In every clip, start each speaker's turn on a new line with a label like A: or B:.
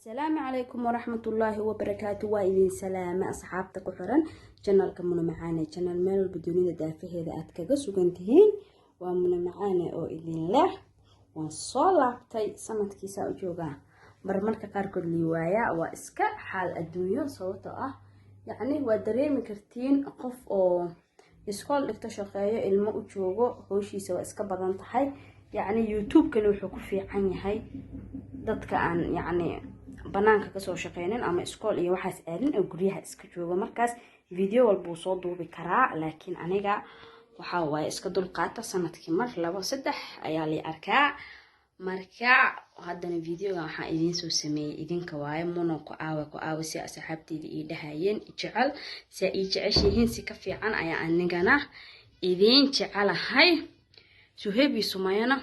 A: السلام عليكم ورحمة الله وبركاته. وإذن سلامة أصحابتك وحرن جنال كمنا معانا جنال مال بدونين دافه إذا أتكجس وجنتهين ومنا معانا أو إذن الله ونصلى تي سمت كيسا وجوجا برمرك قاركود لوايا وإسكا حال الدنيا صوته يعني ودريم كرتين قف أو يسقال اكتشفايا الماء وجوجو هوشي سوا إسكا بدن تحي يعني يوتيوب كانوا يحكوا في عني هاي dadka aan yani banaanka ka soo shaqeynin ama iskool iyo waxaas aalin oo guriyaha iska jooga markaas video walba soo duubi karaa laakiin aniga waxa way iska dulqaata sanadkii mar 2-3 ayaa la arkaa marka haddana videoga waxa idin soo sameeyay idinka waaye mono ku aawa si asxaabteedii ii dhahayeen jecel si ay jeceshihiin si ka fiican ayaa anigana idin jecelahay suheebi sumayana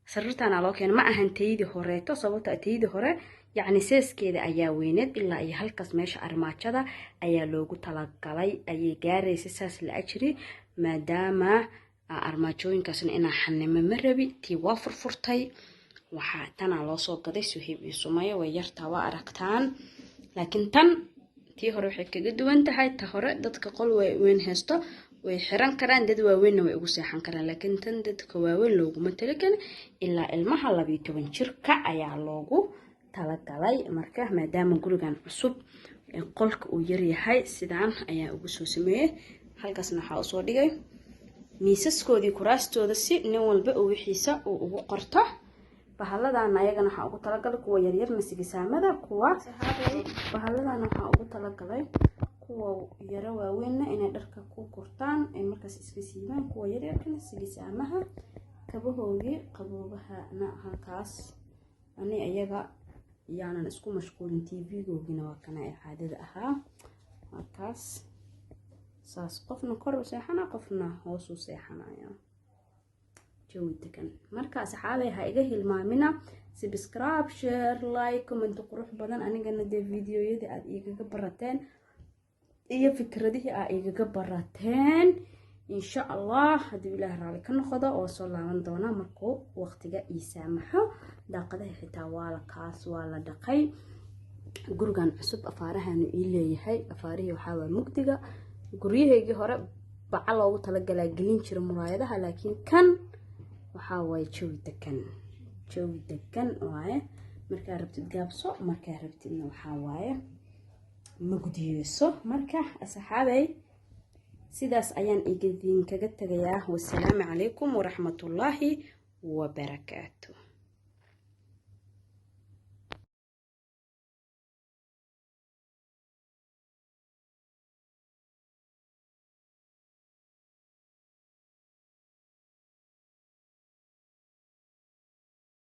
A: سرتنا لكن ما أهنتيدي هوريتو صوت أتيدي هوري يعني سيس كده أيا وينت إلا أي هالكس ماش أرماتشدا أيا لوجو تلاقلي أي جاري سيساس الأجري ما دام أرماتشوين كسن إنا حن ممربي تي وافر فرتي وحتنا على صوت قدي سهيب سمية ويرتا وأركتان لكن تن تي هوري حكي جد وانت هاي تهوري دتك قل وين هستا ويحرن كران دد واوين way ugu seexan karaan laakiin tan dadka waaweyn loogu matalakan ilaa ilmaha 12 jirka ayaa loogu talagalay marka maadaama gurigan cusub qolka uu yar yahay sidaan ayaa ugu soo sameeyay halkaasna waxa uu soo dhigay miisaskoodii kuraastooda si nin walba uu wixiisa uu ugu qorto bahaladan ayagana waxa ugu talagalay kuwa yar yar masigisaamada kuwa bahaladan waxa ugu talagalay kuwa yara waaweyn inay dharka ku gurtaan ay markaas iska siibaan kuwa yar yar kana sigisaamaha kabahoogii qaboobaha halkaas ani ayaga yaanan isku mashquulin TV-googina waa kana ay caadada ahaa halkaas saas qofna kor u seexana qofna hoos u seexanaya jawdigan marka asxaabay ha iga hilmaamina subscribe share like comment qurux badan anigana de videoyada aad iga barateen iyo fikradihii ay iga barateen insha Allah hadii Ilaahay raali ka noqdo oo soo laaban doona markuu waqtiga ii saamaxo daaqadaha xitaa waa la kaas waa la dhaqay gurigan cusub afaarahan ii leeyahay afaarihi waxa waa mugdiga guriyahaygi hore baca loogu talagalay gelin jira muraayadaha laakiin kan waxa way jawi degan waaye marka rabtid gaabso marka rabtidna waxa waaye مقديسو مركا أصحابي سيداس أيان إيجادين كجت جياه والسلام عليكم ورحمة الله وبركاته.